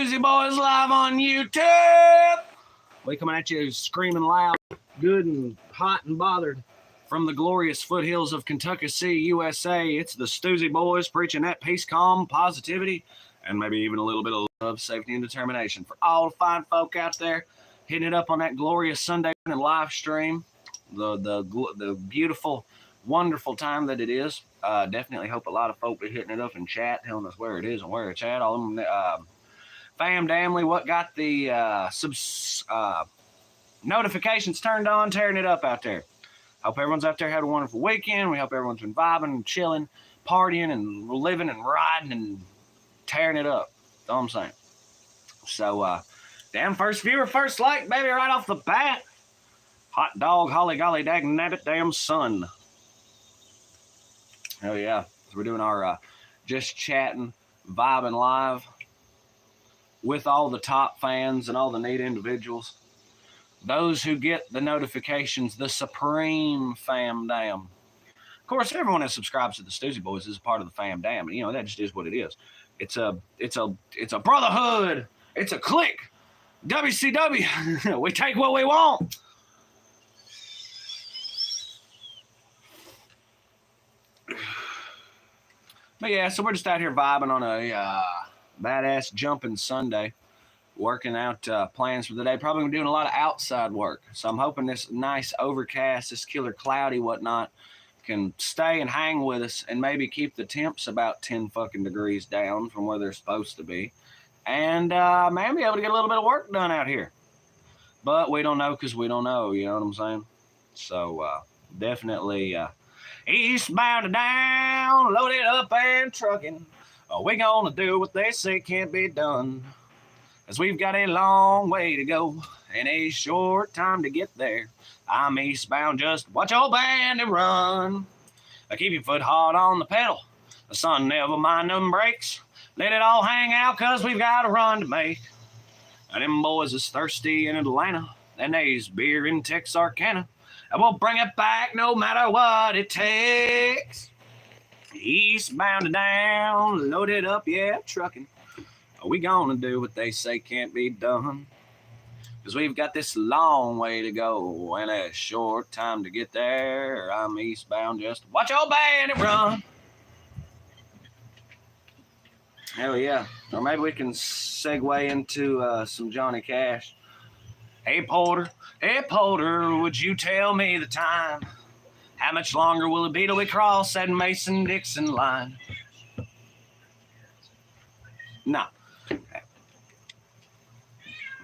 Stoosey Boys live on YouTube. We coming at you screaming loud, good and hot and bothered from the glorious foothills of Kentucky, USA. It's the Stoosey Boys preaching that peace, calm, positivity, and maybe even a little bit of love, safety, and determination for all the fine folk out there hitting it up on that glorious Sunday morning live stream. The beautiful, wonderful time that it is. Definitely hope a lot of folk are hitting it up in chat, telling us where it is and where it's at. All of them, fam, damnly, what got the notifications turned on, tearing it up out there. Hope everyone's out there had a wonderful weekend. We hope everyone's been vibing and chilling, partying and living and riding and tearing it up. That's all I'm saying. So, damn, first viewer, first like, baby, right off the bat. Hot dog, holly golly, dag nabbit, damn son. Oh, yeah. So we're doing our just chatting, vibing live with all the top fans and all the neat individuals. Those who get the notifications, the supreme fam dam. Of course, everyone that subscribes to the Stoosey Boys is a part of the fam dam. And, you know, that just is what it is. It's a brotherhood. It's a clique. WCW. We take what we want. But yeah, so we're just out here vibing on a badass jumping Sunday, working out plans for the day. Probably doing a lot of outside work. So I'm hoping this nice overcast, this killer cloudy whatnot, can stay and hang with us and maybe keep the temps about 10 fucking degrees down from where they're supposed to be. And maybe be able to get a little bit of work done out here. But we don't know because we don't know, you know what I'm saying? So definitely eastbound and down, loaded up and trucking. We gonna do what they say can't be done. As we've got a long way to go and a short time to get there. I'm eastbound, just watch your bandit run. Keep your foot hard on the pedal. The sun never mind them brakes. Let it all hang out, cause we've got a run to make. And them boys is thirsty in Atlanta, and they's beer in Texarkana. And we'll bring it back no matter what it takes. Eastbound and down, loaded up, yeah, trucking. We gonna do what they say can't be done. Cause we've got this long way to go and a short time to get there. I'm eastbound, just watch your bandit run. Hell yeah. Or maybe we can segue into some Johnny Cash. Hey Porter, would you tell me the time? How much longer will it be till we cross that Mason-Dixon line? No.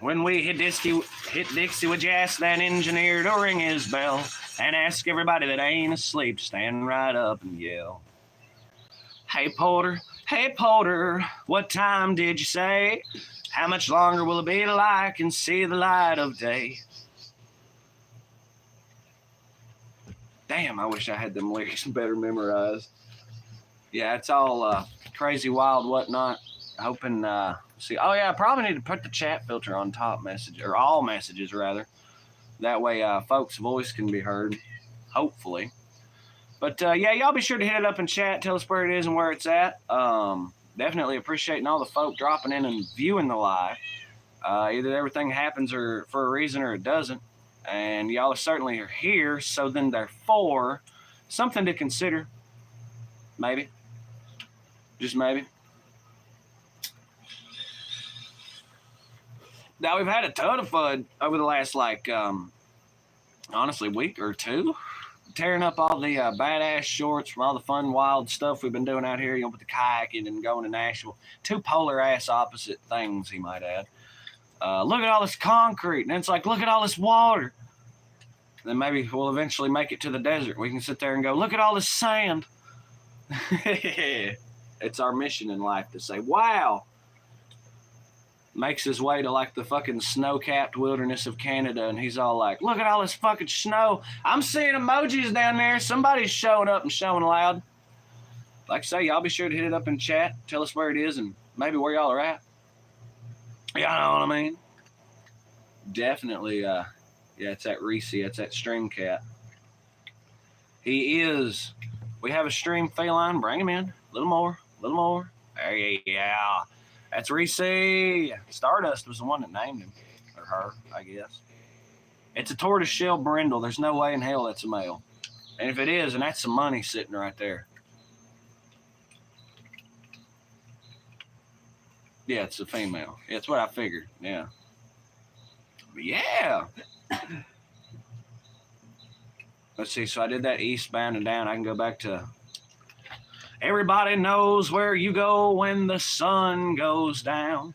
When we hit Dixie, would you ask that engineer to ring his bell and ask everybody that ain't asleep to stand right up and yell? Hey Porter, what time did you say? How much longer will it be till I can see the light of day? Damn, I wish I had them lyrics better memorized. Yeah, it's all crazy, wild, whatnot. Hoping, see, oh yeah, I probably need to put the chat filter on top message, or all messages rather. That way folks' voice can be heard, hopefully. But yeah, y'all be sure to hit it up in chat, tell us where it is and where it's at. Definitely appreciating all the folk dropping in and viewing the live. Either everything happens or for a reason or it doesn't. And y'all certainly are here, so then therefore, something to consider. Maybe. Just maybe. Now, we've had a ton of fun over the last, honestly, week or two. Tearing up all the badass shorts from all the fun, wild stuff we've been doing out here, you know, with the kayaking and going to Nashville. Two polar-ass opposite things, he might add. Look at all this concrete, and it's like, look at all this water. And then maybe we'll eventually make it to the desert. We can sit there and go, look at all this sand. It's our mission in life to say, wow. Makes his way to like the fucking snow-capped wilderness of Canada, and he's all like, look at all this fucking snow. I'm seeing emojis down there. Somebody's showing up and showing loud. Like I say, y'all be sure to hit it up in chat. Tell us where it is and maybe where y'all are at. Y'all know what I mean? Definitely, yeah, it's that Reese. It's that stream cat. He is. We have a stream feline. Bring him in. A little more. There you go. That's Reese. Stardust was the one that named him. Or her, I guess. It's a tortoiseshell brindle. There's no way in hell that's a male. And if it is, then that's some money sitting right there. Yeah, it's a female. Yeah, that's what I figured. Yeah. But yeah. Let's see. So I did that eastbound and down. I can go back to. Everybody knows where you go when the sun goes down.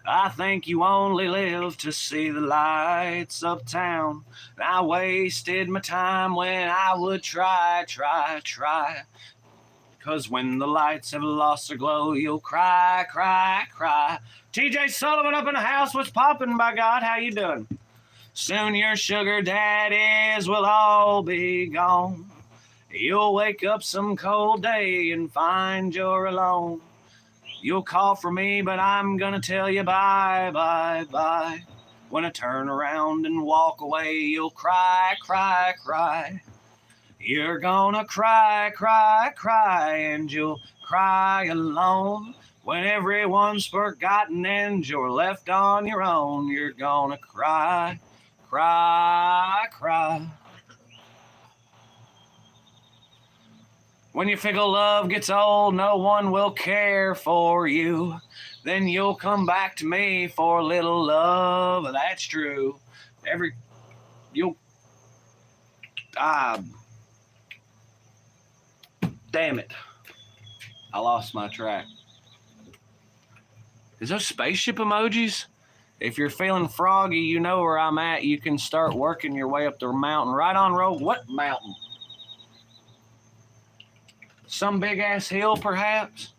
I think you only live to see the lights of town. I wasted my time when I would try. 'Cause when the lights have lost their glow, you'll cry. TJ Sullivan up in the house. What's poppin', by God? How you doing? Soon your sugar daddies will all be gone. You'll wake up some cold day and find you're alone. You'll call for me, but I'm gonna tell you bye. When I turn around and walk away, you'll cry. You're gonna cry, and you'll cry alone. When everyone's forgotten and you're left on your own, you're gonna cry. When you figure love gets old, no one will care for you. Then you'll come back to me for a little love. That's true. Damn it. I lost my track. Is those spaceship emojis? If you're feeling froggy, you know where I'm at. You can start working your way up the mountain. Right on road. What mountain? Some big ass hill, perhaps?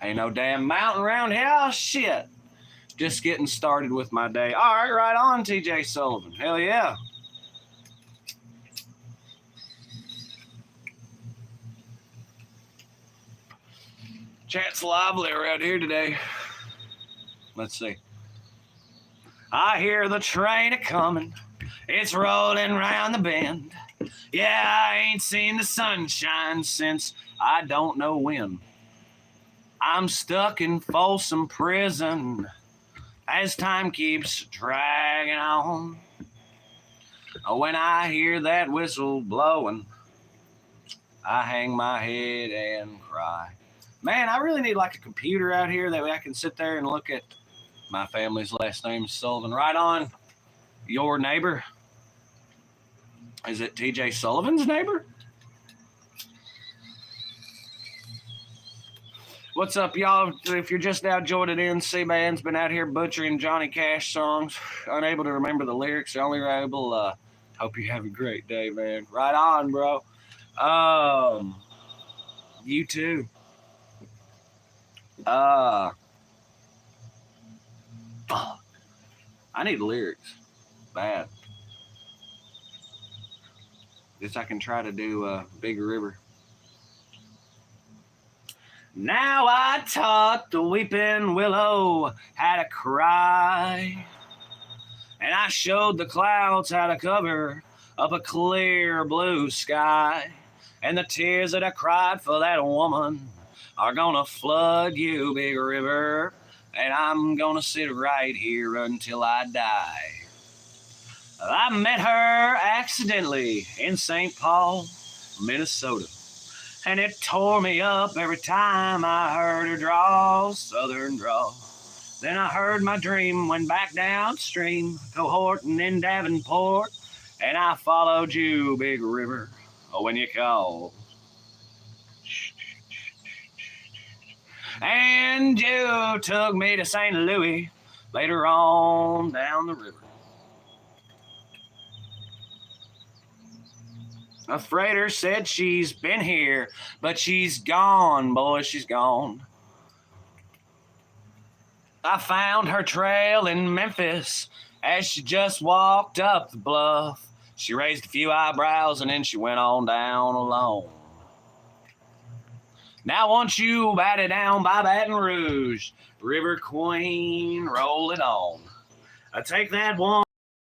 Ain't no damn mountain around here. Shit. Just getting started with my day. All right, right on, TJ Sullivan. Hell yeah. Chat's lively around here today. Let's see. I hear the train a-coming. It's rolling round the bend. Yeah, I ain't seen the sunshine since I don't know when. I'm stuck in Folsom Prison as time keeps dragging on. When I hear that whistle blowing, I hang my head and cry. Man, I really need like a computer out here that way I can sit there and look at my family's last name is Sullivan. Right on. Your neighbor. Is it TJ Sullivan's neighbor? What's up, y'all? If you're just now joining in, C-Man's been out here butchering Johnny Cash songs, unable to remember the lyrics. The only able, hope you have a great day, man. Right on, bro. You too. Fuck. I need lyrics. Bad. Guess I can try to do Big River. Now I taught the weeping willow how to cry, and I showed the clouds how to cover up a clear blue sky, and the tears that I cried for that woman are gonna flood you, Big River, and I'm gonna sit right here until I die. I met her accidentally in St. Paul, Minnesota, and it tore me up every time I heard her draw, southern draw. Then I heard my dream went back downstream, Cohorting in Davenport, and I followed you, Big River, when you called. And you took me to St. Louis later on down the river. A freighter said she's been here, but she's gone, boy, she's gone. I found her trail in Memphis as she just walked up the bluff. She raised a few eyebrows and then she went on down alone. Now once you batted down by Baton Rouge, River Queen, roll it on. I take that one.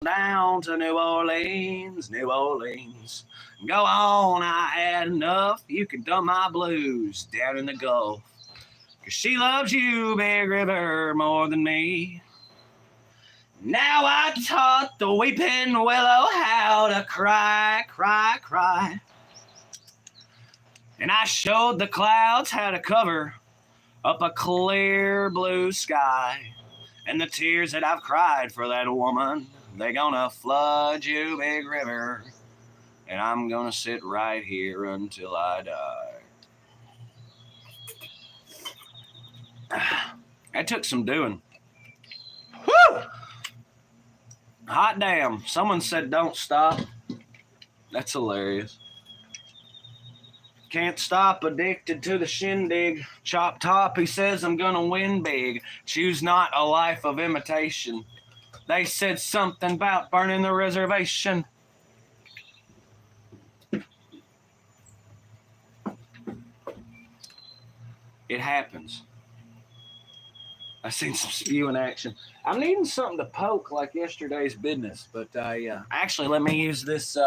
down to New Orleans, New Orleans. Go on, I had enough. You can dump my blues down in the Gulf. 'Cause she loves you, Big River, more than me. Now I taught the weeping willow how to cry, cry, cry. And I showed the clouds how to cover up a clear blue sky. And the tears that I've cried for that woman, they're gonna flood you, Big River. And I'm gonna sit right here until I die. That took some doing. Woo! Hot damn. Someone said don't stop. That's hilarious. Can't stop, addicted to the shindig. Chop top, he says I'm gonna win big. Choose not a life of imitation. They said something about burning the reservation. It happens. I seen some spewing action. I'm needing something to poke like yesterday's business, but actually let me use this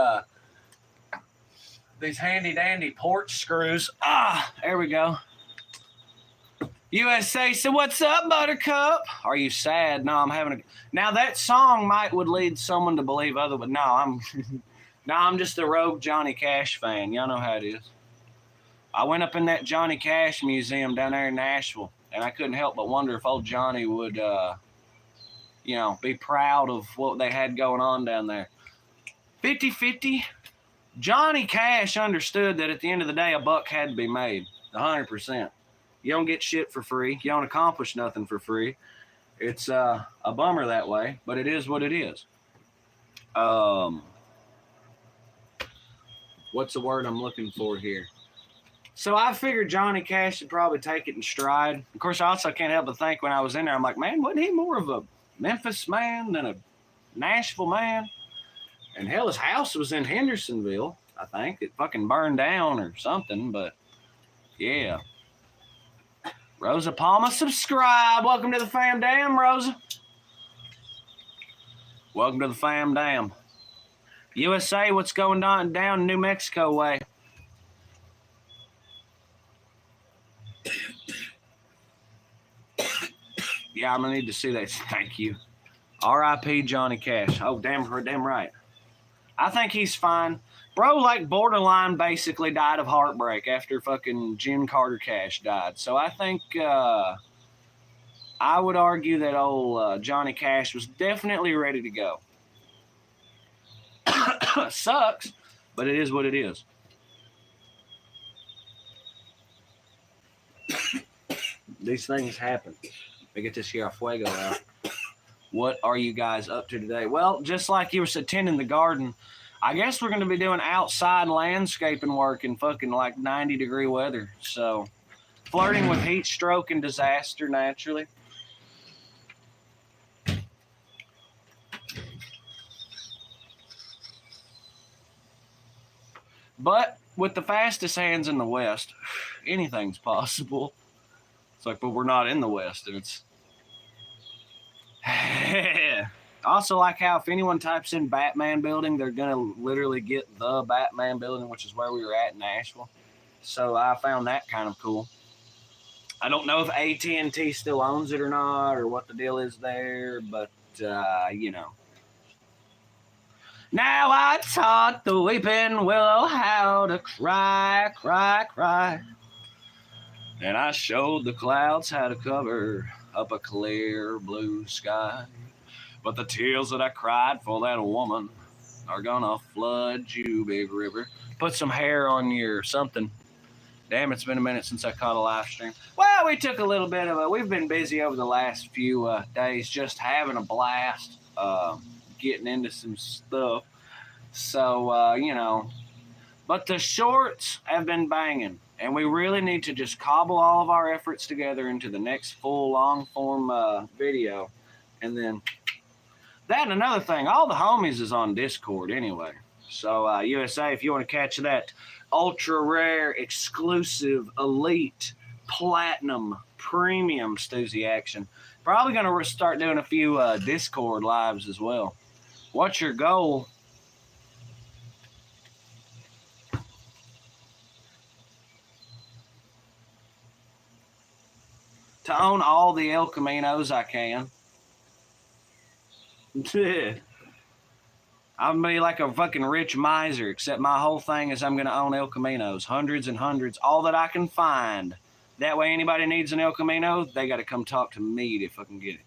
these handy dandy porch screws. There we go. USA said, "What's up, Buttercup? Are you sad?" No, I'm having a. Now that song would lead someone to believe other, but no, I'm just a rogue Johnny Cash fan. Y'all know how it is. I went up in that Johnny Cash museum down there in Nashville, and I couldn't help but wonder if old Johnny would, be proud of what they had going on down there. 50-50. Johnny Cash understood that at the end of the day, a buck had to be made. 100%. You don't get shit for free. You don't accomplish nothing for free. It's a bummer that way, but it is what it is. What's the word I'm looking for here? So I figured Johnny Cash would probably take it in stride. Of course, I also can't help but think when I was in there, I'm like, man, wasn't he more of a Memphis man than a Nashville man? And hell, his house was in Hendersonville, I think. It fucking burned down or something, but yeah. Rosa Palma, subscribe. Welcome to the fam dam, Rosa. Welcome to the fam dam. USA, what's going down New Mexico way? Yeah, I'm gonna need to see that. Thank you. R.I.P. Johnny Cash. Oh, damn right. I think he's fine. Bro, like borderline basically died of heartbreak after fucking June Carter Cash died. So I think I would argue that old Johnny Cash was definitely ready to go. Sucks, but it is what it is. These things happen. Let me get this here fuego out. What are you guys up to today? Well, just like you were tending the garden, I guess we're going to be doing outside landscaping work in fucking like 90-degree weather. So, flirting with heat stroke and disaster naturally. But with the fastest hands in the West, anything's possible. It's like, but we're not in the West, and it's... Also, like how if anyone types in Batman building, they're going to literally get the Batman building, which is where we were at in Nashville. So I found that kind of cool. I don't know if AT&T still owns it or not, or what the deal is there, but, Now I taught the weeping willow how to cry, cry, cry. And I showed the clouds how to cover up a clear blue sky. But the tears that I cried for that woman are gonna flood you, Big River. Put some hair on your something. Damn, it's been a minute since I caught a live stream. Well, we took a little bit of we've been busy over the last few days just having a blast, getting into some stuff. So, but the shorts have been banging. And we really need to just cobble all of our efforts together into the next full long-form video. And then that and another thing, all the homies is on Discord anyway. So, USA, if you want to catch that ultra-rare, exclusive, elite, platinum, premium Stoosey action, probably going to start doing a few Discord lives as well. What's your goal? To own all the El Caminos I can. I'm gonna be like a fucking rich miser, except my whole thing is I'm gonna own El Caminos, hundreds and hundreds, all that I can find. That way, anybody needs an El Camino, they got to come talk to me to fucking get it.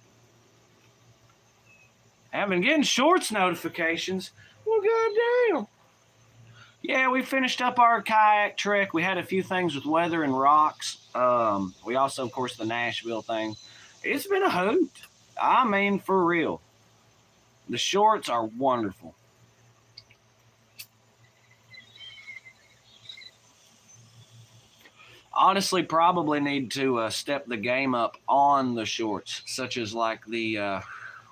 I've been getting shorts notifications. Well, goddamn. Yeah, we finished up our kayak trek. We had a few things with weather and rocks. We also, of course, the Nashville thing. It's been a hoot. I mean, for real. The shorts are wonderful. Honestly, probably need to step the game up on the shorts, such as like the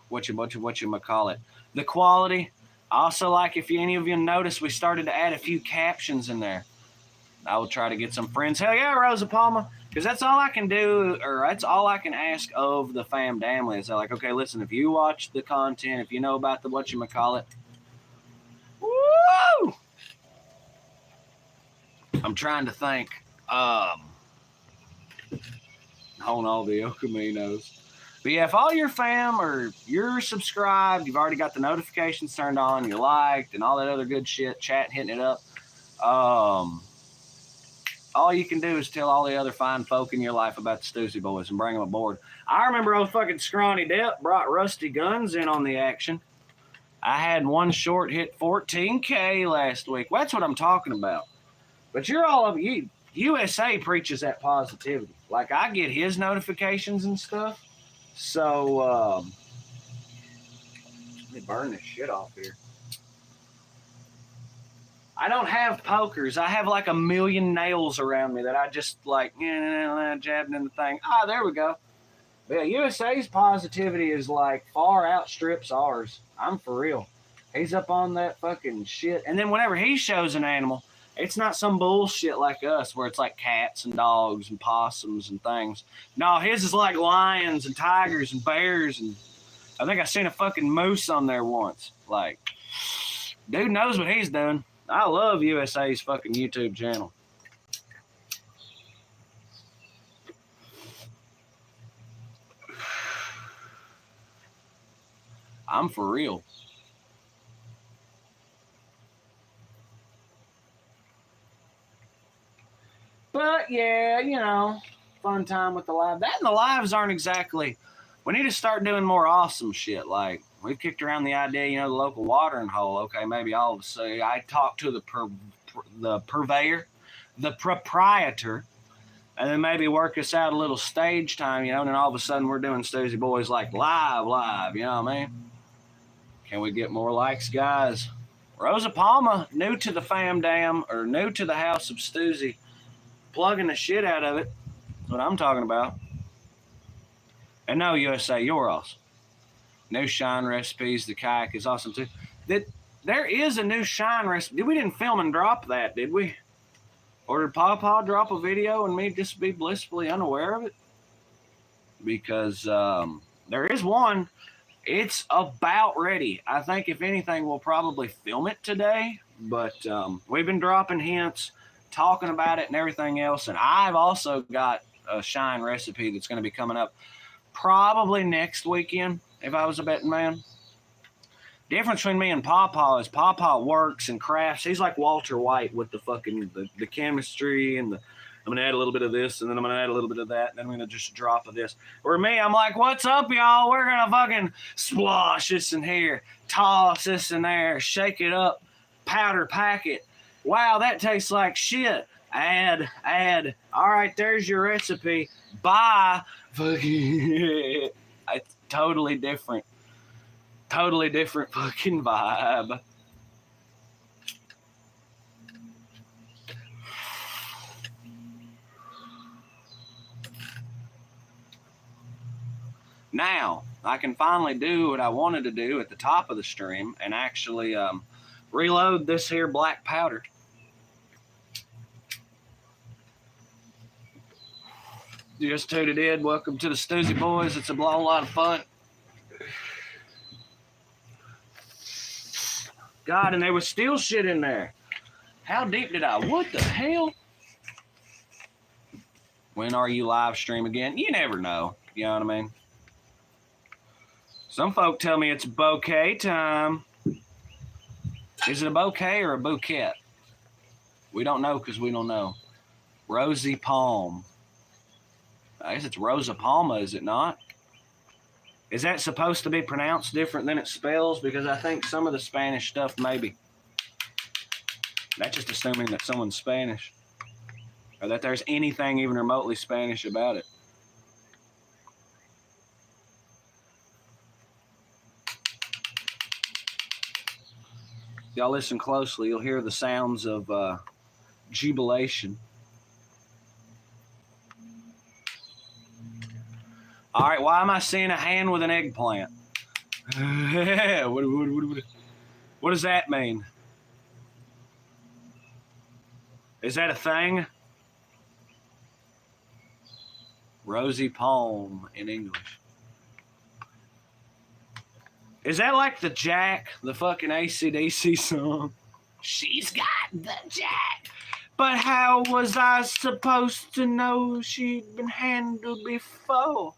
what you call it, the quality. Also, like if any of you notice, we started to add a few captions in there. I will try to get some friends. Hell yeah, Rosa Palma, because that's all I can do, or that's all I can ask of the fam damly. Is they're like, okay, listen, if you watch the content, if you know about the whatchamacallit, woo! I'm trying to think. On all the El Caminos. But yeah, if all your fam or you're subscribed, you've already got the notifications turned on, you liked, and all that other good shit, chat, hitting it up. All you can do is tell all the other fine folk in your life about the Stoosey Boys and bring them aboard. I remember old fucking Scrawny Depp brought Rusty Guns in on the action. I had one short hit 14K last week. Well, that's what I'm talking about. But you're all of you. USA preaches that positivity. Like, I get his notifications and stuff. So, let me burn this shit off here. I don't have pokers. I have like a million nails around me that I just like, jabbing in the thing. Ah, there we go. But yeah, USA's positivity is like far outstrips ours. I'm for real. He's up on that fucking shit. And then whenever he shows an animal, it's not some bullshit like us where it's like cats and dogs and possums and things. No, his is like lions and tigers and bears. And I think I seen a fucking moose on there once. Like, dude knows what he's doing. I love USA's fucking YouTube channel. I'm for real. But yeah, you know, fun time with the live. That and the lives aren't exactly. We need to start doing more awesome shit. Like, we've kicked around the idea, you know, the local watering hole. Okay, maybe all of a sudden I talk to the purveyor, the proprietor, and then maybe work us out a little stage time, you know, and then all of a sudden we're doing Stoosey Boys like live, you know what I mean? Can we get more likes, guys? Rosa Palma, new to the fam dam, or new to the house of Stoosey, plugging the shit out of it. That's what I'm talking about. And no, USA, you're awesome. New shine recipes. The kayak is awesome too. There is a new shine recipe. We didn't film and drop that, did we? Or did Pawpaw drop a video and me just be blissfully unaware of it? Because there is one. It's about ready. I think if anything, we'll probably film it today. But we've been dropping hints, talking about it and everything else. And I've also got a shine recipe that's going to be coming up probably next weekend, if I was a betting man. Difference between me and Pawpaw is Pawpaw works and crafts. He's like Walter White with the fucking the chemistry and the I'm gonna add a little bit of this and then I'm gonna add a little bit of that and then I'm gonna just drop of this. Where me, I'm like, what's up, y'all? We're gonna fucking splosh this in here, toss this in there, shake it up, powder pack it. Wow, that tastes like shit. Add. All right, there's your recipe. Bye. Fucking, it's totally different fucking vibe. Now, I can finally do what I wanted to do at the top of the stream and actually reload this here black powder. Just tooted in. Welcome to the Stoosey Boys. It's a whole lot of fun. God, and there was still shit in there. How deep did I? What the hell? When are you live stream again? You never know. You know what I mean? Some folk tell me it's bouquet time. Is it a bouquet or a bouquet? We don't know because we don't know. Rosy Palm. I guess it's Rosa Palma, is it not? Is that supposed to be pronounced different than it spells? Because I think some of the Spanish stuff maybe. That's just assuming that someone's Spanish. Or that there's anything even remotely Spanish about it. Y'all listen closely. You'll hear the sounds of jubilation. All right, why am I seeing a hand with an eggplant? What does that mean? Is that a thing? Rosy Palm in English. Is that like the Jack, the fucking AC/DC song? She's got the Jack. But how was I supposed to know she'd been handled before?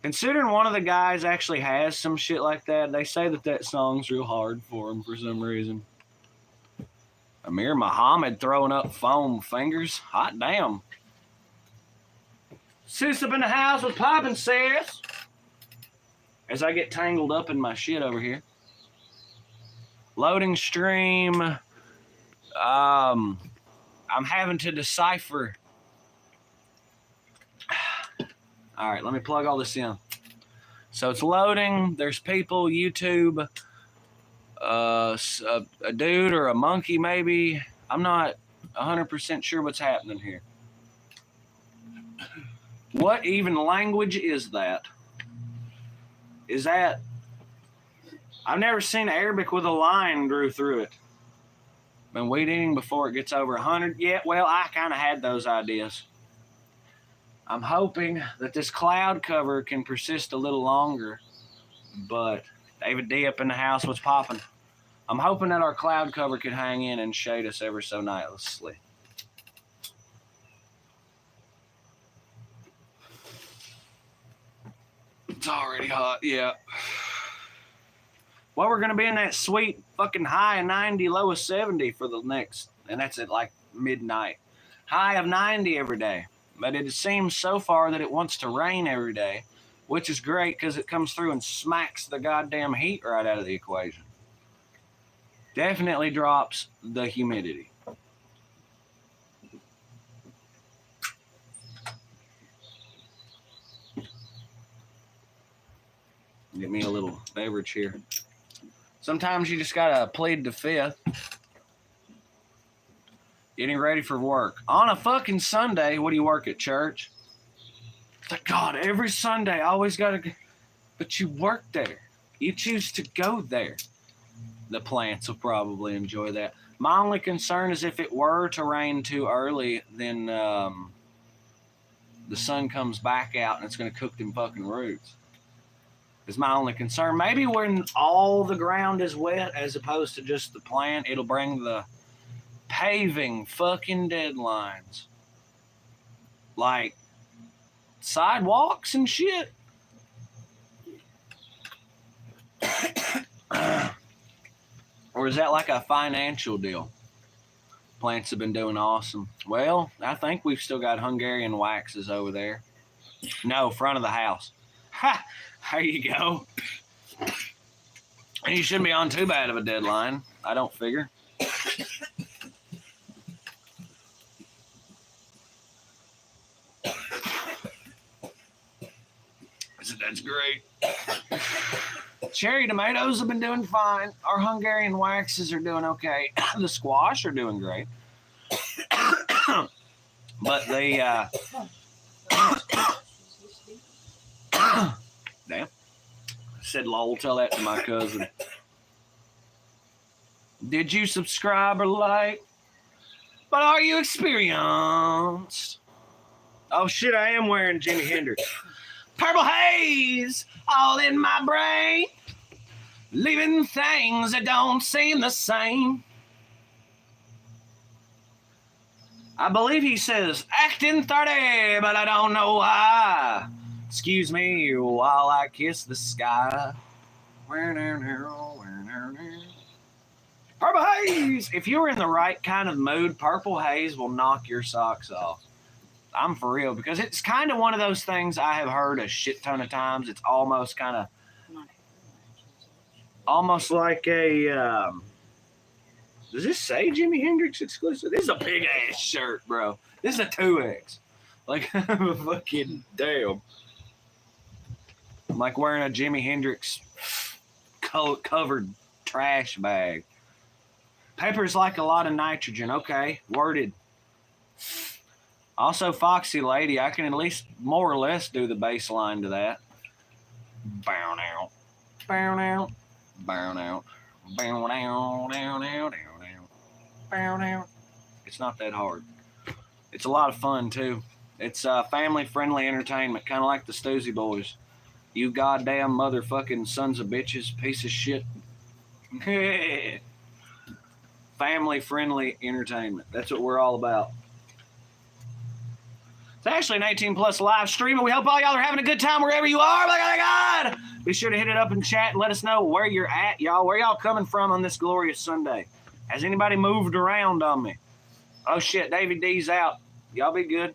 Considering one of the guys actually has some shit like that, they say that song's real hard for him for some reason. Amir Muhammad throwing up foam fingers. Hot damn. Sis up in the house with poppin' sis. As I get tangled up in my shit over here. Loading stream. I'm having to decipher. All right, let me plug all this in. So it's loading. There's people, YouTube, a dude or a monkey maybe. I'm not 100% sure what's happening here. What even language is that? Is that... I've never seen Arabic with a line drew through it. Been weed eating before it gets over 100. Yeah, well, I kind of had those ideas. I'm hoping that this cloud cover can persist a little longer, but David D up in the house, what's popping? I'm hoping that our cloud cover could hang in and shade us ever so nicely. It's already hot, yeah. Well, we're going to be in that sweet fucking high of 90, low of 70 for the next, and that's at like midnight. High of 90 every day. But it seems so far that it wants to rain every day, which is great because it comes through and smacks the goddamn heat right out of the equation. Definitely drops the humidity. Get me a little beverage here. Sometimes you just gotta plead the fifth. Getting ready for work. On a fucking Sunday, what do you work at, church? Thank God, every Sunday I always gotta go. But you work there. You choose to go there. The plants will probably enjoy that. My only concern is if it were to rain too early, then the sun comes back out and it's gonna cook them fucking roots. Is my only concern. Maybe when all the ground is wet as opposed to just the plant, it'll bring the paving fucking deadlines. Like sidewalks and shit. Or is that like a financial deal? Plants have been doing awesome. Well, I think we've still got Hungarian waxes over there. No, front of the house. Ha! There you go. And you shouldn't be on too bad of a deadline, I don't figure. That's great. Cherry tomatoes have been doing fine. Our Hungarian waxes are doing okay. The squash are doing great. But they, damn. I said lol, tell that to my cousin. Did you subscribe or like? But are you experienced? Oh shit, I am wearing Jimi Hendrix. Purple haze all in my brain. leaving things that don't seem the same. I believe he says, acting 30, but I don't know why. Excuse me while I kiss the sky. Purple Haze! If you're in the right kind of mood, Purple Haze will knock your socks off. I'm for real, because it's kind of one of those things I have heard a shit ton of times. It's almost kind of, almost like a, does this say Jimi Hendrix exclusive? This is a big ass shirt, bro. This is a 2X. Like, I'm a fucking damn. I'm like wearing a Jimi Hendrix covered trash bag. Paper's like a lot of nitrogen. Okay, worded. Also, Foxy Lady, I can at least more or less do the bass line to that. Bow out, bow out, bow out, bow out, down, down, down, bow out. It's not that hard. It's a lot of fun too. It's family-friendly entertainment, kind of like the Stoosey Boys. You goddamn motherfucking sons of bitches, piece of shit. Family-friendly entertainment. That's what we're all about. It's actually an 18+ live stream, and we hope all y'all are having a good time wherever you are. My God! Be sure to hit it up in chat and let us know where you're at, y'all. Where y'all coming from on this glorious Sunday? Has anybody moved around on me? Oh, shit, David D's out. Y'all be good.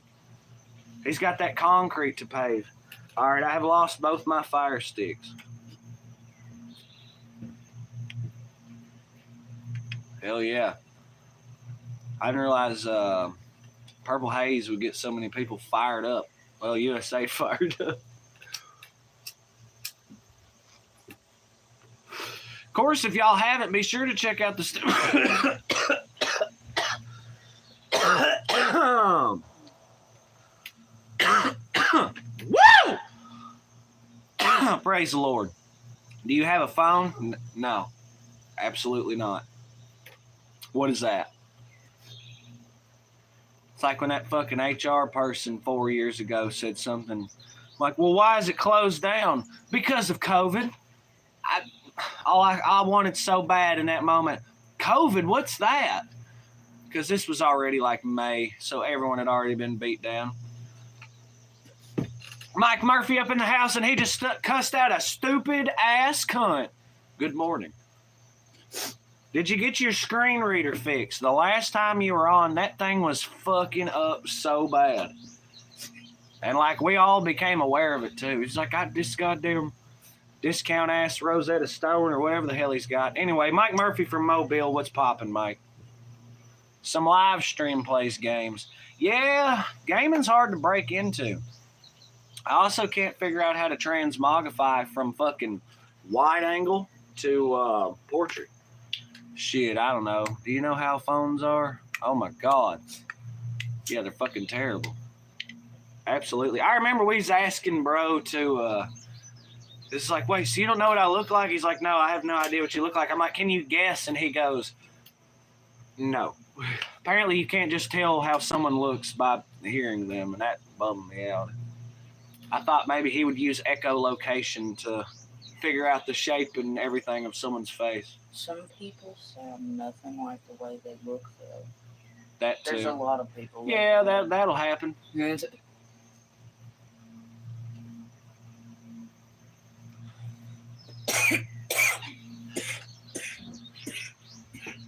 He's got that concrete to pave. All right, I have lost both my fire sticks. Hell yeah. I didn't realize Purple Haze would get so many people fired up. Well, USA fired up. Of course, if y'all haven't, be sure to check out the... Woo! Praise the Lord. Do you have a phone? No. Absolutely not. What is that? It's like when that fucking HR person 4 years ago said something like, well, why is it closed down? Because of COVID. I wanted so bad in that moment. COVID, what's that? Because this was already like May, so everyone had already been beat down. Mike Murphy up in the house, and he just cussed out a stupid ass cunt. Good morning. Did you get your screen reader fixed? The last time you were on, that thing was fucking up so bad. And like we all became aware of it too. He's like, I this goddamn discount ass Rosetta Stone or whatever the hell he's got. Anyway, Mike Murphy from Mobile, what's poppin', Mike? Some live stream plays games. Yeah, gaming's hard to break into. I also can't figure out how to transmogrify from fucking wide angle to portrait. Shit, I don't know. Do you know how phones are? Oh my God. Yeah, they're fucking terrible. Absolutely. I remember we was asking bro to, it's like, wait, so you don't know what I look like? He's like, no, I have no idea what you look like. I'm like, can you guess? And he goes, no. Apparently you can't just tell how someone looks by hearing them, and that bummed me out. I thought maybe he would use echolocation to figure out the shape and everything of someone's face. Some people sound nothing like the way they look, though. That too. There's a lot of people. Yeah, that'll happen. Yeah.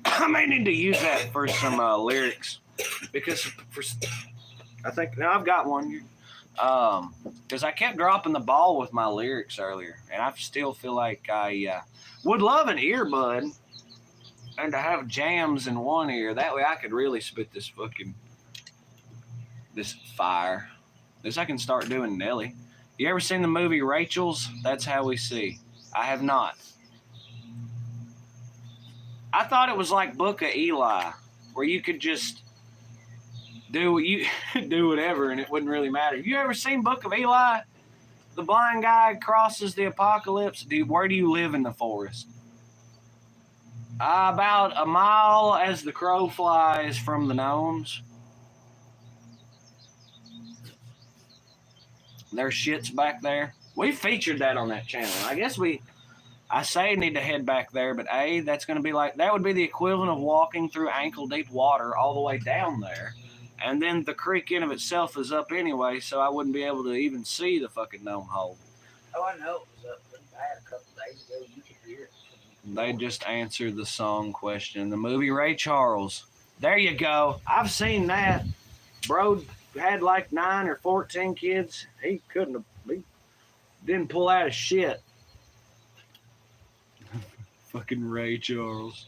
I may need to use that for some lyrics, because I think now I've got one. Because I kept dropping the ball with my lyrics earlier, and I still feel like I would love an earbud and to have jams in one ear. That way I could really spit this fire. This I can start doing Nelly. You ever seen the movie Rachel's? That's How We See. I have not. I thought it was like Book of Eli, where you could just do whatever and it wouldn't really matter. You ever seen Book of Eli? The blind guy crosses the apocalypse. Where do you live in the forest? About a mile as the crow flies from the gnomes. There's shits back there. We featured that on that channel. I guess we I say need to head back there, but A, that's going to be like, that would be the equivalent of walking through ankle deep water all the way down there. And then the creek in of itself is up anyway, so I wouldn't be able to even see the fucking gnome hole. Oh, I know it was up pretty bad a couple days ago. You could hear it. They just answered the song question. The movie Ray Charles. There you go. I've seen that. Bro had like 9 or 14 kids. He didn't pull out of shit. Fucking Ray Charles.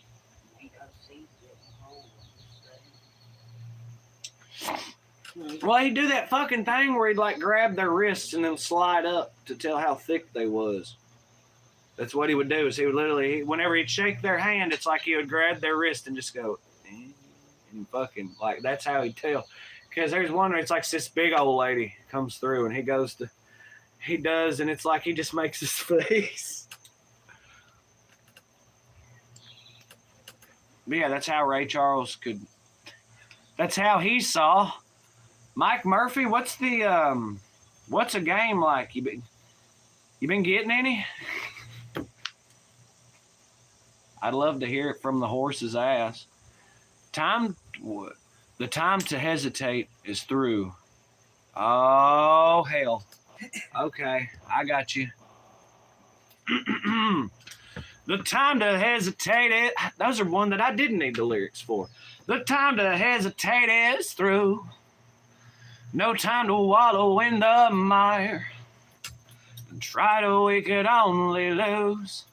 Well, he'd do that fucking thing where he'd like grab their wrists and then slide up to tell how thick they was. That's what he would do. Is he would literally, whenever he'd shake their hand, it's like he would grab their wrist and just go, and fucking, like, that's how he'd tell. Because there's one where it's like this big old lady comes through and he does, and it's like he just makes his face. But yeah, that's how Ray Charles that's how he saw. Mike Murphy, what's a game like? You been getting any? I'd love to hear it from the horse's ass. The time to hesitate is through. Oh, hell. Okay, I got you. The time to hesitate those are one that I didn't need the lyrics for. The time to hesitate is through. No time to wallow in the mire. Try to we could only lose.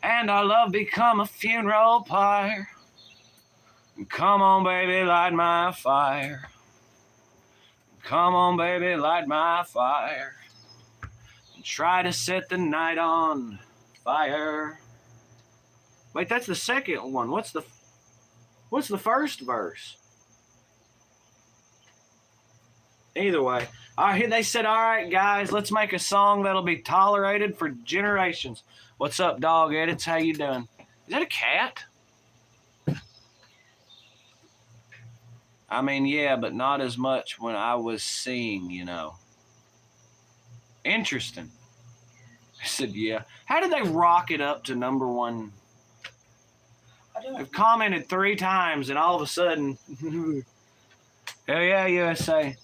And our love become a funeral pyre. Come on, baby, light my fire. Come on, baby, light my fire. Try to set the night on fire. Wait, that's the second one. What's the first verse? Either way. All right, they said, all right, guys, let's make a song that'll be tolerated for generations. What's up, Dog Edits? How you doing? Is that a cat? I mean, yeah, but not as much when I was seeing, you know. Interesting. I said, yeah. How did they rock it up to number one? I've commented 3 times, and all of a sudden, hell yeah, USA.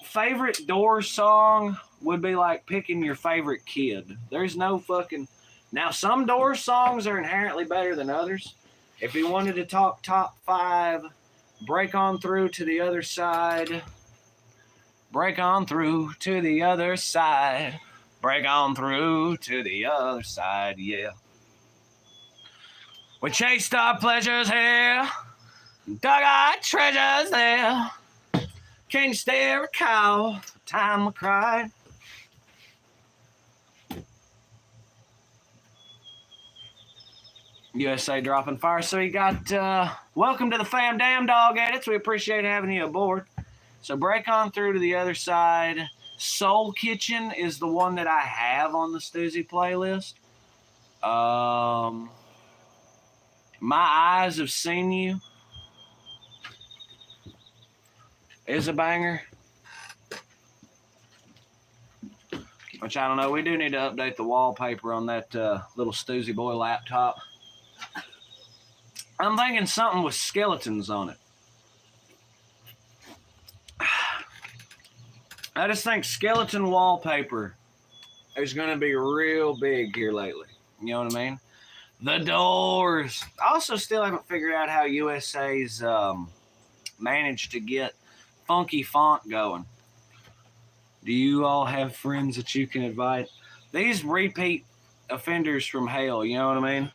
Favorite Doors song would be like picking your favorite kid. There's no fucking... Now, some Doors songs are inherently better than others. If you wanted to talk top 5, Break On Through to the Other Side. Break on through to the other side. Break on through to the other side, yeah. We chased our pleasures here, dug our treasures there. Can't stay recall the time we cried. USA dropping fire. So you got, welcome to the fam, damn Dog Edits. We appreciate having you aboard. So break on through to the other side. Soul Kitchen is the one that I have on the Stoosey playlist. My Eyes Have Seen You is a banger. Which I don't know. We do need to update the wallpaper on that little Stoosey Boy laptop. I'm thinking something with skeletons on it. I just think skeleton wallpaper is going to be real big here lately. You know what I mean? The Doors. I also still haven't figured out how USA's managed to get funky font going. Do you all have friends that you can invite? These repeat offenders from hell, you know what I mean?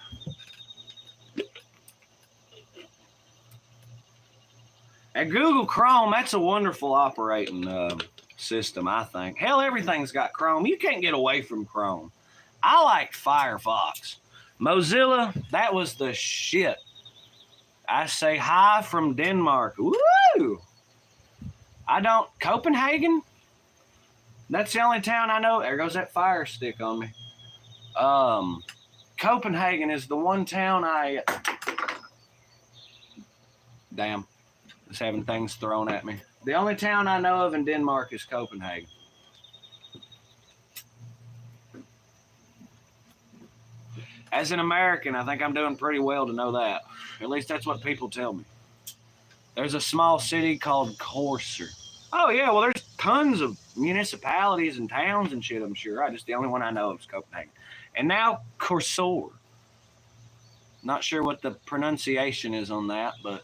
And Google Chrome, that's a wonderful operating system, I think. Hell, everything's got Chrome. You can't get away from Chrome. I like Firefox. Mozilla, that was the shit. I say hi from Denmark. Woo! Copenhagen? That's the only town I know. There goes that fire stick on me. Copenhagen is the one town damn. Just having things thrown at me. The only town I know of in Denmark is Copenhagen. As an American, I think I'm doing pretty well to know that. At least that's what people tell me. There's a small city called Corser. Oh, yeah, well, there's tons of municipalities and towns and shit, I'm sure. Just the only one I know of is Copenhagen. And now Corsor. Not sure what the pronunciation is on that, but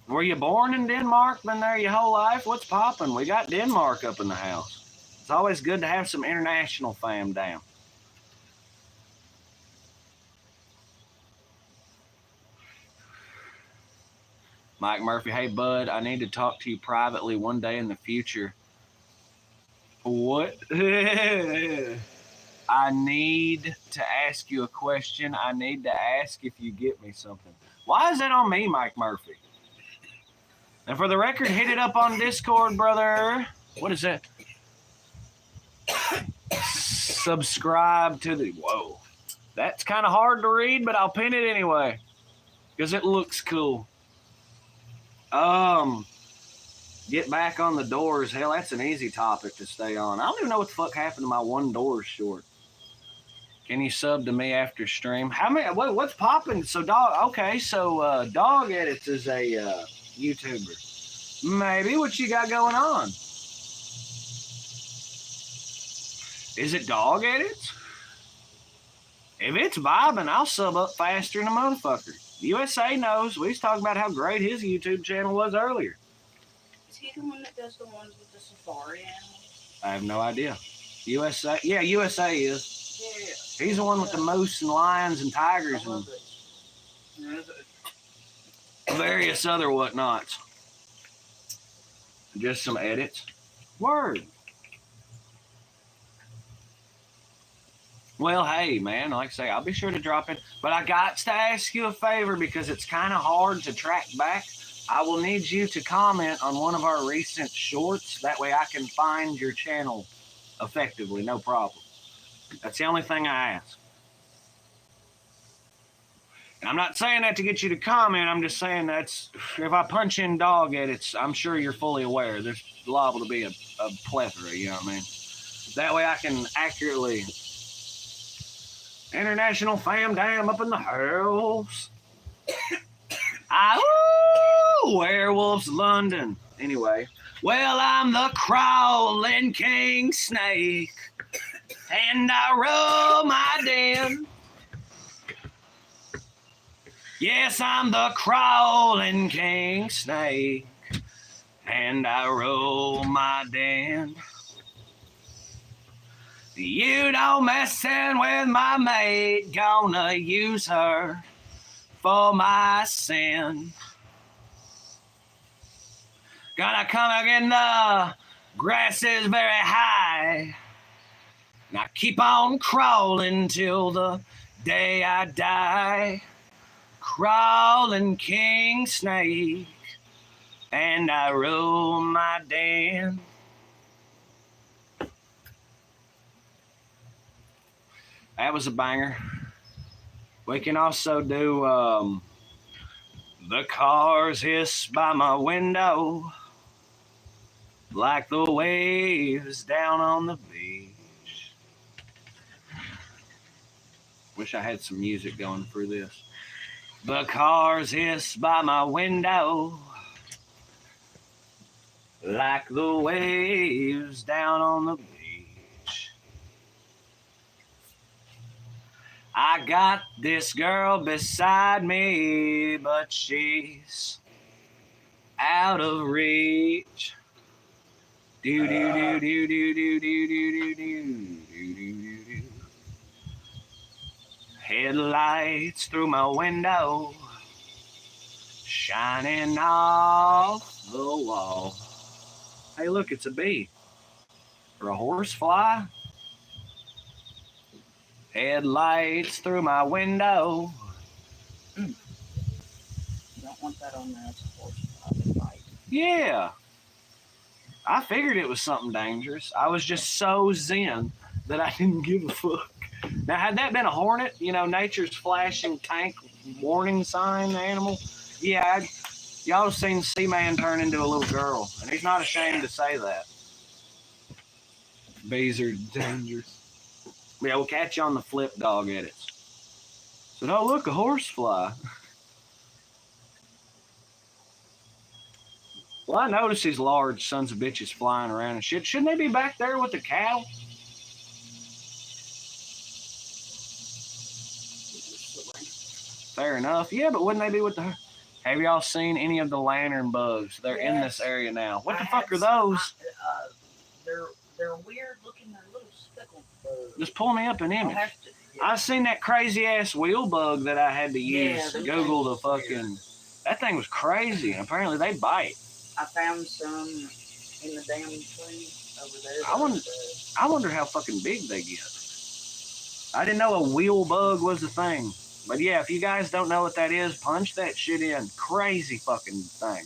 were you born in Denmark? Been there your whole life? What's poppin'? We got Denmark up in the house. It's always good to have some international fam down. Mike Murphy, hey bud, I need to talk to you privately one day in the future. What? I need to ask you a question. I need to ask if you get me something. Why is that on me, Mike Murphy? And for the record, hit it up on Discord, brother. What is that? Subscribe to the... Whoa. That's kind of hard to read, but I'll pin it anyway. Because it looks cool. Get back on the doors. Hell, that's an easy topic to stay on. I don't even know what the fuck happened to my one door short. Can you sub to me after stream? How many? What's popping? So Dog Edits is a YouTuber. Maybe what you got going on? Is it Dog Edits? If it's vibing, I'll sub up faster than a motherfucker. USA knows. We was talking about how great his YouTube channel was earlier. Is he the one that does the ones with the safari animals? I have no idea. USA? Yeah, USA is. Yeah. He's the one with the moose and lions and tigers and various other whatnots. Just some edits. Word. Well, hey, man, like I say, I'll be sure to drop in. But I got to ask you a favor because it's kind of hard to track back. I will need you to comment on one of our recent shorts. That way I can find your channel effectively, no problem. That's the only thing I ask. And I'm not saying that to get you to comment. I'm just saying that's, if I punch in Dog Edits, I'm sure you're fully aware. There's liable to be a plethora, you know what I mean? That way I can accurately... International fam dam up in the house. Werewolves London. Anyway, well, I'm the crawling king snake, and I roll my den. Yes, I'm the crawling king snake, and I roll my den. You don't messin' with my mate, gonna use her for my sin. Gonna come again, the grass is very high. Now keep on crawling till the day I die. Crawling king snake, and I roll my den. That was a banger. We can also do the cars hiss by my window like the waves down on the beach. Wish I had some music going through this. The cars hiss by my window like the waves down on the beach. I got this girl beside me, but she's out of reach. Do do do do do do do do do do do do. Headlights through my window, shining off the wall. Hey, look, it's a bee or a horsefly. Headlights through my window. You don't want that on there. It's a horse. Yeah. I figured it was something dangerous. I was just so zen that I didn't give a fuck. Now, had that been a hornet, you know, nature's flashing tank warning sign animal, yeah, Y'all have seen Seaman turn into a little girl, and he's not ashamed to say that. Bees are dangerous. Yeah, we'll catch you on the flip dog edits. Said, oh, look, a horsefly. Well, I noticed these large sons of bitches flying around and shit. Shouldn't they be back there with the cattle? Fair enough. Yeah, but wouldn't they be with the... Have y'all seen any of the lantern bugs? They're in this area now. What the fuck are those? They're weird looking. They're little speckled bugs. Just pull me up an image. Yeah. I seen that crazy ass wheel bug that I had to use to Google the fucking... Weird. That thing was crazy, and apparently they bite. I found some in the damn tree over there. I wonder how fucking big they get. I didn't know a wheel bug was a thing. But yeah, if you guys don't know what that is, punch that shit in. Crazy fucking thing.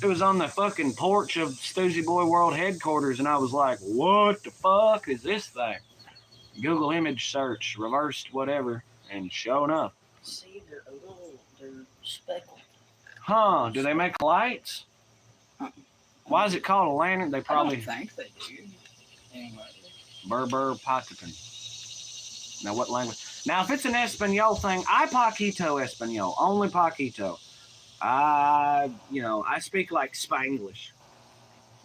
It was on the fucking porch of Stoosey Boy World Headquarters, and I was like, what the fuck is this thing? Google image search, reversed whatever, and sure enough. See, they're speckled. Huh, do they make lights? Why is it called a lantern? They probably... I don't think they do. Anyway. Berber Paquitan. Now, what language? Now, if it's an Espanol thing, I Paquito Espanol. Only Paquito. I speak like Spanglish.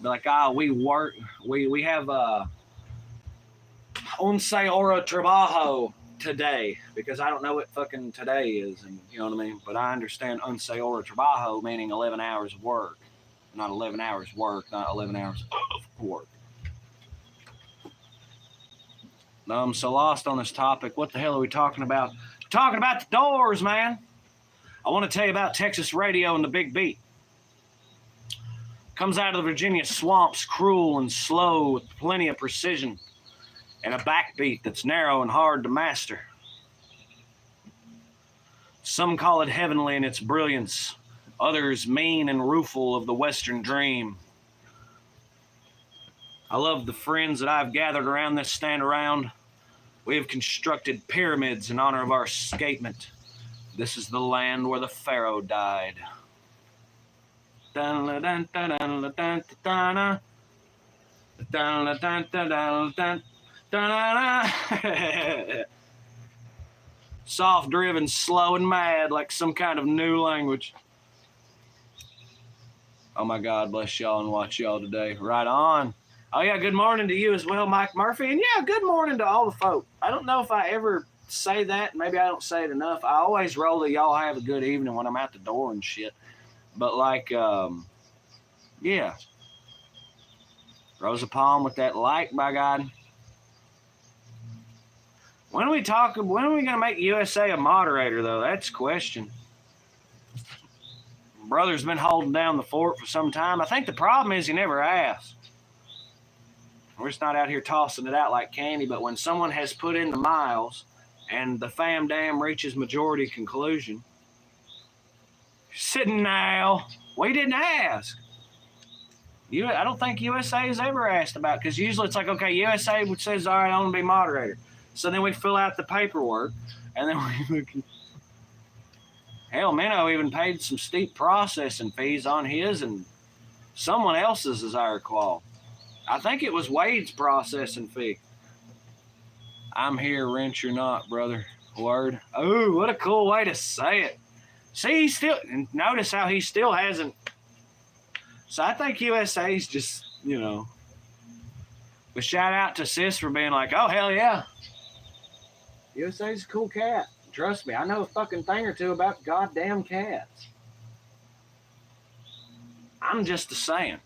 Like, we have once hora trabajo today, because I don't know what fucking today is, and you know what I mean? But I understand once hora trabajo, meaning 11 hours of work. Not 11 hours work, not 11 hours of work. I'm so lost on this topic. What the hell are we talking about? We're talking about the doors, man. I want to tell you about Texas radio and the Big Beat. Comes out of the Virginia swamps, cruel and slow, with plenty of precision, and a backbeat that's narrow and hard to master. Some call it heavenly in its brilliance, others mean and rueful of the Western dream. I love the friends that I've gathered around this stand around. We have constructed pyramids in honor of our escapement. This is the land where the Pharaoh died. Soft driven, slow and mad, like some kind of new language. Oh my God, bless y'all and watch y'all today. Right on. Oh yeah, good morning to you as well, Mike Murphy. And yeah, good morning to all the folk. I don't know if I ever say that. Maybe I don't say it enough. I always roll the y'all have a good evening when I'm out the door and shit. But like, yeah. Rosa Palm with that like, by God. When are we going to make USA a moderator, though? That's the question. Brother's been holding down the fort for some time. I think the problem is he never asked. We're just not out here tossing it out like candy, but when someone has put in the miles and the fam dam reaches majority conclusion, sitting now, we didn't ask. I don't think USA has ever asked about, because usually it's like, okay, USA says, all right, I want to be moderator. So then we fill out the paperwork, and then we hell, Minnow even paid some steep processing fees on his and someone else's, as I recall. I think it was Wade's processing fee. I'm here, wrench or not, brother. Word. Oh, what a cool way to say it. See, notice how he still hasn't. So I think USA's just, but shout out to Sis for being like, oh, hell yeah. USA's a cool cat. Trust me, I know a fucking thing or two about goddamn cats. I'm just a saying.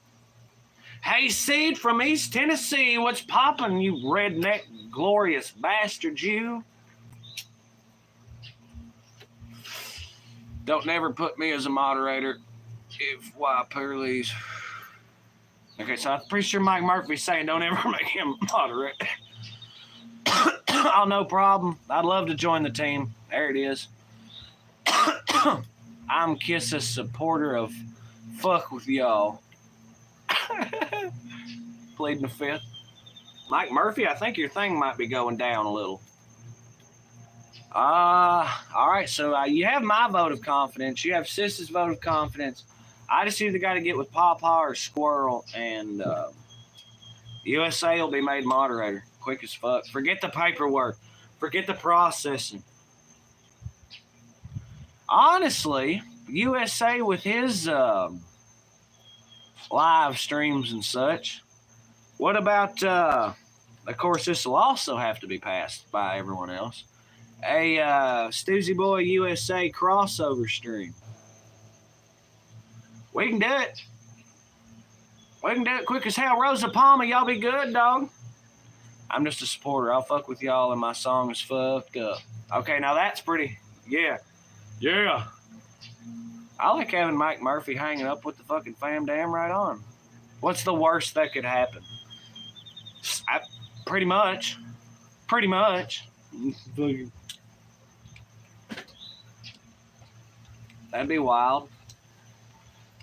Hey, Seed from East Tennessee, what's poppin', you redneck glorious bastard you? Don't never put me as a moderator if why please. Okay, so I'm pretty sure Mike Murphy's saying don't ever make him moderator. Oh, no problem. I'd love to join the team. There it is. I'm Kiss's supporter of fuck with y'all. Pleading the fifth. Mike Murphy, I think your thing might be going down a little. All right. So you have my vote of confidence. You have Sis's vote of confidence. I just either got to get with Pawpaw or Squirrel, and USA will be made moderator. Quick as fuck. Forget the paperwork. Forget the processing. Honestly, USA with his live streams and such. What about, of course, this will also have to be passed by everyone else. A Stoosey Boy USA crossover stream. We can do it. We can do it quick as hell. Rosa Palmer, y'all be good, dog. I'm just a supporter. I'll fuck with y'all and my song is fucked up. Okay, now that's pretty. Yeah. Yeah. I like having Mike Murphy hanging up with the fucking fam damn right on. What's the worst that could happen? Pretty much. Pretty much. That'd be wild.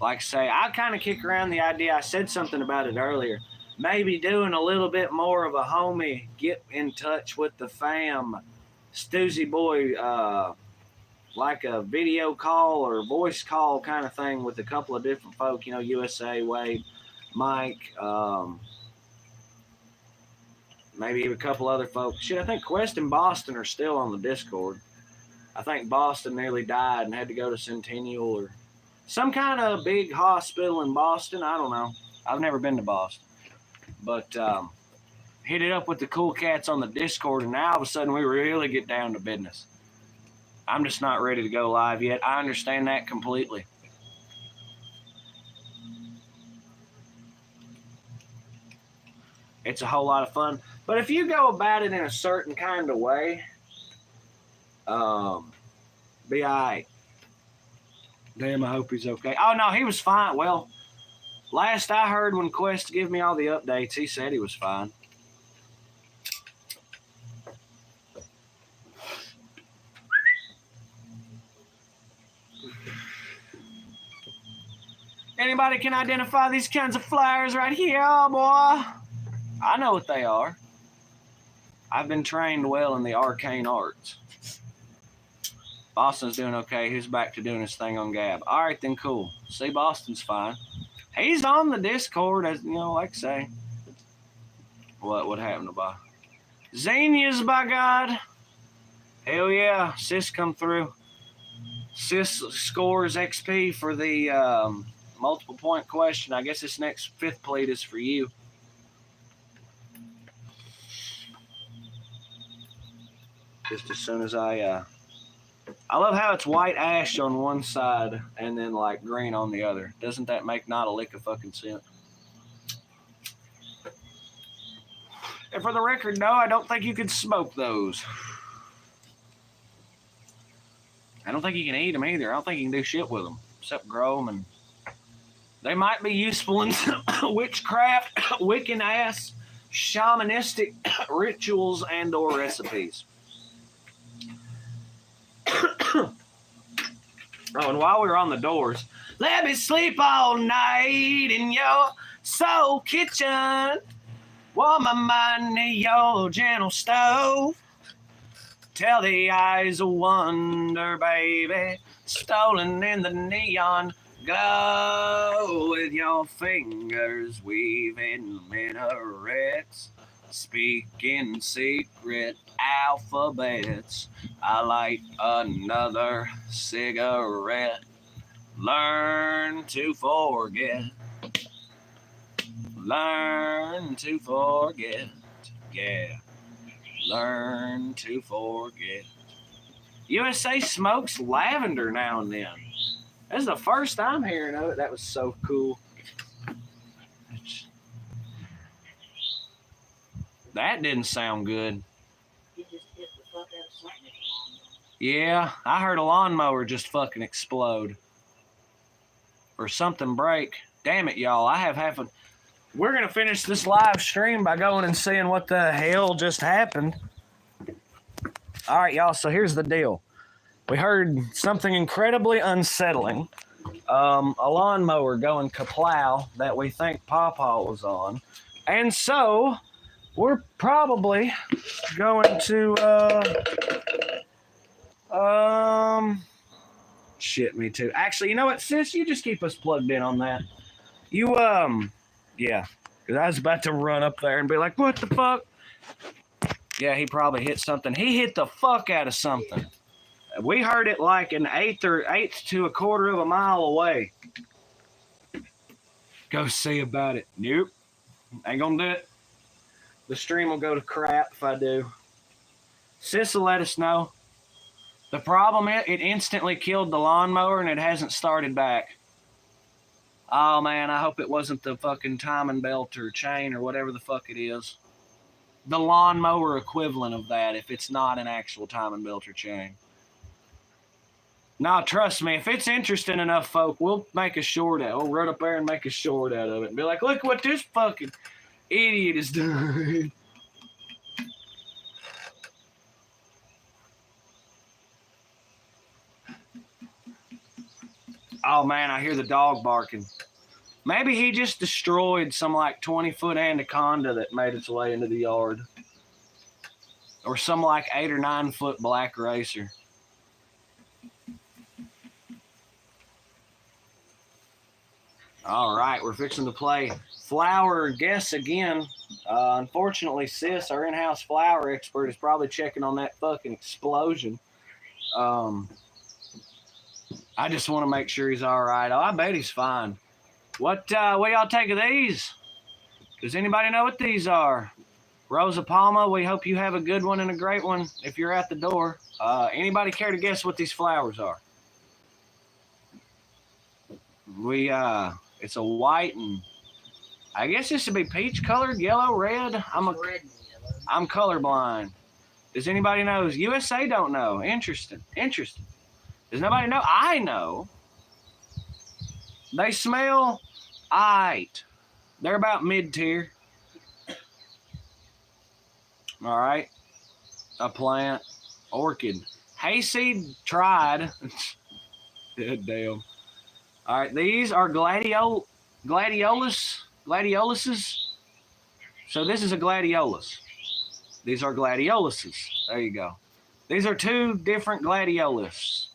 Like I say, I kind of kick around the idea. I said something about it earlier. Maybe doing a little bit more of a homie, get in touch with the fam, Stoosey Boy, like a video call or voice call kind of thing with a couple of different folk, you know, USA, Wade, Mike, maybe even a couple other folks. Shit, I think Quest and Boston are still on the Discord. I think Boston nearly died and had to go to Centennial or some kind of big hospital in Boston. I don't know. I've never been to Boston. But hit it up with the cool cats on the Discord, and now all of a sudden we really get down to business. I'm just not ready to go live yet. I understand that completely. It's a whole lot of fun. But if you go about it in a certain kind of way, be all right. Damn, I hope he's okay. Oh, no, he was fine. Well, last I heard when Quest gave me all the updates, he said he was fine. Anybody can identify these kinds of flyers right here, oh boy? I know what they are. I've been trained well in the arcane arts. Boston's doing okay. He's back to doing his thing on Gab. All right, then cool. See, Boston's fine. He's on the Discord, as you know, like I say. What happened to Bob? Xenia's, by God. Hell yeah. Sis come through. Sis scores XP for the multiple point question. I guess this next fifth plate is for you. Just as soon as I love how it's white ash on one side and then like green on the other. Doesn't that make not a lick of fucking sense? And for the record, no, I don't think you can smoke those. I don't think you can eat them either. I don't think you can do shit with them except grow them. And they might be useful in witchcraft, Wiccan ass, shamanistic rituals and or recipes. Oh, and while we were on the doors, let me sleep all night in your soul kitchen. Warm my mind in your gentle stove. Tell the eyes of wonder, baby, stolen in the neon glow. With your fingers weaving minarets, speaking secret alphabets. I light another cigarette. Learn to forget. Learn to forget. Yeah. Learn to forget. USA smokes lavender now and then. That's the first time hearing of it. That was so cool. That didn't sound good. You just hit the fuck out of something. Yeah, I heard a lawnmower just fucking explode. Or something break. Damn it, y'all. I have half a... We're going to finish this live stream by going and seeing what the hell just happened. All right, y'all, so here's the deal. We heard something incredibly unsettling. A lawnmower going kaplow that we think Pawpaw was on. And so... we're probably going to Shit, me too. Actually, you know what, sis? You just keep us plugged in on that. You, yeah. Because I was about to run up there and be like, what the fuck? Yeah, he probably hit something. He hit the fuck out of something. We heard it like an eighth to a quarter of a mile away. Go see about it. Nope. Ain't gonna do it. The stream will go to crap if I do. Sis will let us know. The problem is it instantly killed the lawnmower and it hasn't started back. Oh man, I hope it wasn't the fucking timing belt or chain or whatever the fuck it is. The lawnmower equivalent of that if it's not an actual timing belt or chain. Nah, trust me, if it's interesting enough, folk, we'll make a short out. We'll run up there and make a short out of it and be like, look what this fucking idiot is doing. Oh man, I hear the dog barking. Maybe he just destroyed some like 20-foot anaconda that made its way into the yard. Or some like 8 or 9-foot black racer. All right, we're fixing to play flower guess again. Unfortunately, sis, our in-house flower expert, is probably checking on that fucking explosion. I just want to make sure he's all right. Oh, I bet he's fine. What y'all take of these? Does anybody know what these are? Rosa Palma, we hope you have a good one and a great one if you're at the door. Anybody care to guess what these flowers are? It's a white and I guess this should be peach colored, yellow, red. Red and yellow. I'm colorblind. Does anybody know? USA don't know. Interesting. Does nobody know? I know. They smell aight. They're about mid-tier. All right. A plant. Orchid. Hayseed tried. Damn. All right. These are gladioluses. So this is a gladiolus. These are gladioluses. There you go. These are two different gladiolus.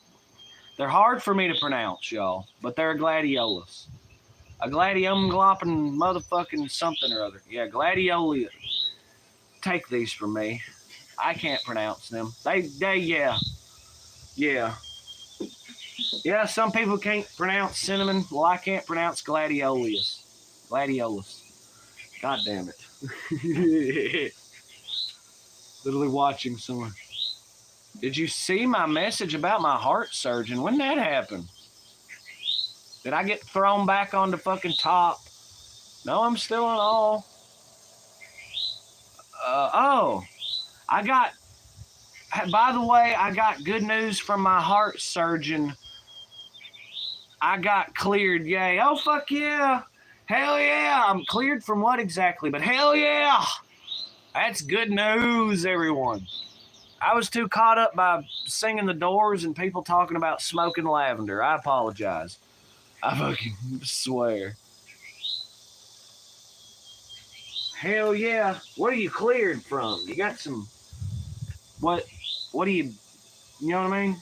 They're hard for me to pronounce, y'all, but they're a gladiolus. A gladium glopping motherfucking something or other. Yeah, gladiolus. Take these from me. I can't pronounce them. Yeah. Yeah, some people can't pronounce cinnamon. Well, I can't pronounce gladiolus. God damn it. Literally watching someone. Did you see my message about my heart surgeon? When that happened? Did I get thrown back on the fucking top? No, I'm still on all. By the way, I got good news from my heart surgeon. I got cleared, yay. Oh, fuck yeah. Hell yeah. I'm cleared from what exactly? But hell yeah. That's good news, everyone. I was too caught up by singing the Doors and people talking about smoking lavender. I apologize. I fucking swear. Hell yeah. What are you cleared from? You got some... What do you... You know what I mean?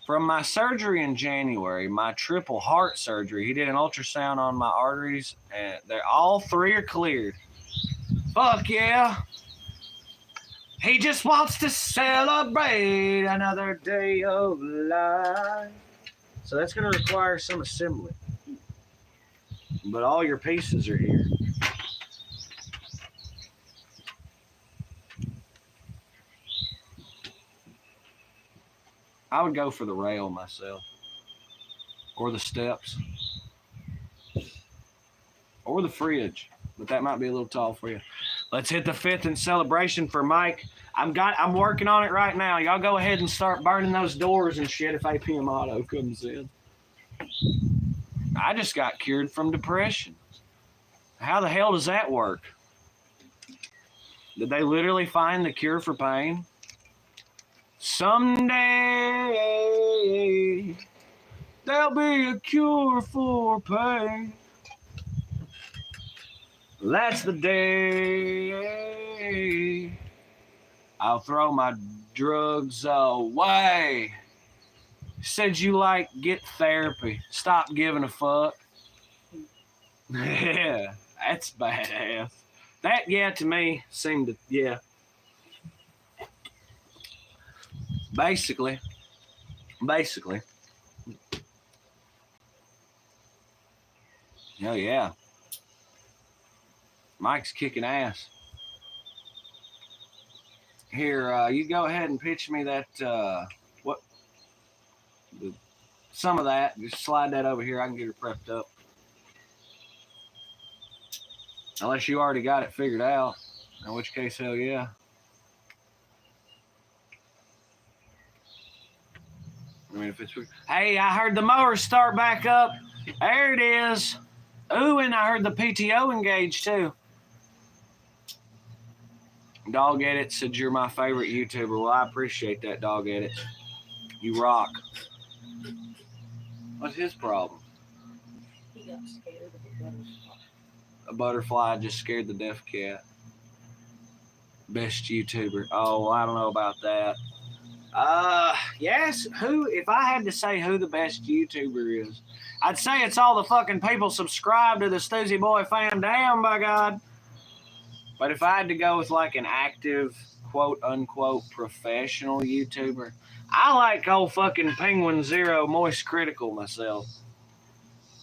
From my surgery in January, my triple heart surgery, he did an ultrasound on my arteries, and they're all three are cleared. Fuck yeah. He just wants to celebrate another day of life. So that's going to require some assembly. But all your pieces are here. I would go for the rail myself. Or the steps. Or the fridge. But that might be a little tall for you. Let's hit the fifth in celebration for Mike. I'm working on it right now. Y'all go ahead and start burning those doors and shit if APM Auto comes in. I just got cured from depression. How the hell does that work? Did they literally find the cure for pain? Someday there'll be a cure for pain. That's the day I'll throw my drugs away. Said you like get therapy. Stop giving a fuck. Yeah, that's badass. That, yeah, to me seemed to, yeah. Basically. Oh yeah. Mike's kicking ass. Here, you go ahead and pitch me that what some of that. Just slide that over here. I can get her prepped up. Unless you already got it figured out. In which case, hell yeah. I mean, if it's hey, I heard the mowers start back up. There it is. Ooh, and I heard the PTO engaged too. Dog Edit said you're my favorite YouTuber. Well, I appreciate that, Dog Edit. You rock. What's his problem? He got scared of a butterfly. A butterfly just scared the deaf cat. Best YouTuber. Oh, I don't know about that. Yes. Who? If I had to say who the best YouTuber is, I'd say it's all the fucking people subscribed to the Stoosey Boy fam. Damn, by God. But if I had to go with like an active, quote unquote, professional YouTuber, I like old fucking Penguin Zero Moist Critical myself.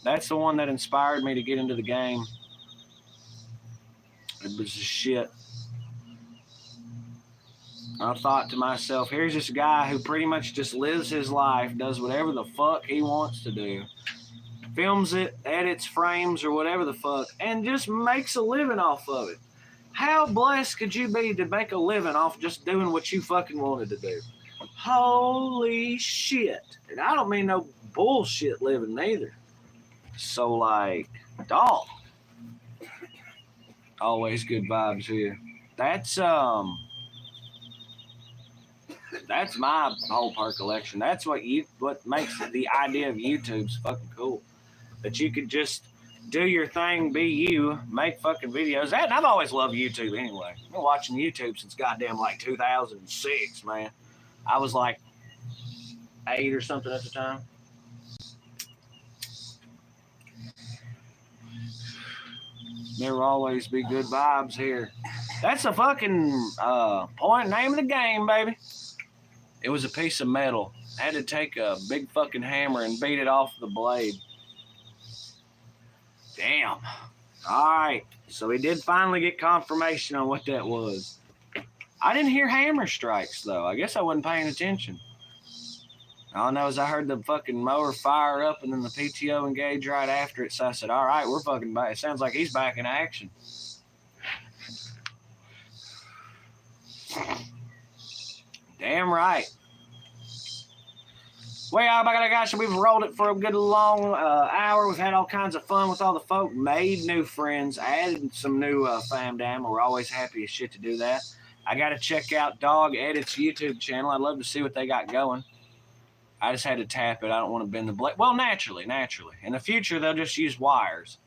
That's the one that inspired me to get into the game. It was just shit. I thought to myself, here's this guy who pretty much just lives his life, does whatever the fuck he wants to do, films it, edits frames or whatever the fuck, and just makes a living off of it. How blessed could you be to make a living off just doing what you fucking wanted to do? Holy shit. And I don't mean no bullshit living neither. So, like, dog. Always good vibes here. That's my whole percollection. That's what makes the idea of YouTube's fucking cool. That you could just do your thing, be you, make fucking videos. And I've always loved YouTube anyway. I've been watching YouTube since goddamn like 2006, man. I was like 8 or something at the time. There will always be good vibes here. That's the fucking name of the game, baby. It was a piece of metal. I had to take a big fucking hammer and beat it off the blade. Damn. All right. So we did finally get confirmation on what that was. I didn't hear hammer strikes, though. I guess I wasn't paying attention. All I know is I heard the fucking mower fire up and then the PTO engage right after it. So I said, all right, we're fucking back. It sounds like he's back in action. Damn right. Well, gosh, we've rolled it for a good long hour. We've had all kinds of fun with all the folk, made new friends, added some new fam dam. We're always happy as shit to do that. I got to check out Dog Edit's YouTube channel. I'd love to see what they got going. I just had to tap it. I don't want to bend the blade. Well, naturally. In the future, they'll just use wires.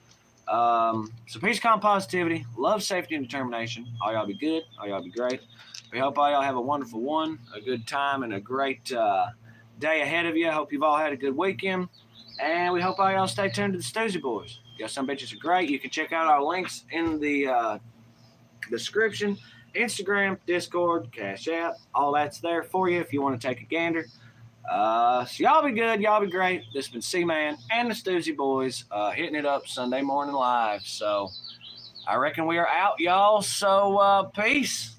So peace, calm, positivity, love, safety, and determination. All y'all be good. All y'all be great. We hope all y'all have a wonderful one, a good time, and a great day ahead of you. I hope you've all had a good weekend. And we hope all y'all stay tuned to the Stoosey Boys. Y'all some bitches are great. You can check out our links in the description. Instagram, Discord, Cash App. All that's there for you if you want to take a gander. So y'all be good. Y'all be great. This has been C-Man and the Stoosey Boys hitting it up Sunday morning live. So I reckon we are out, y'all. So peace.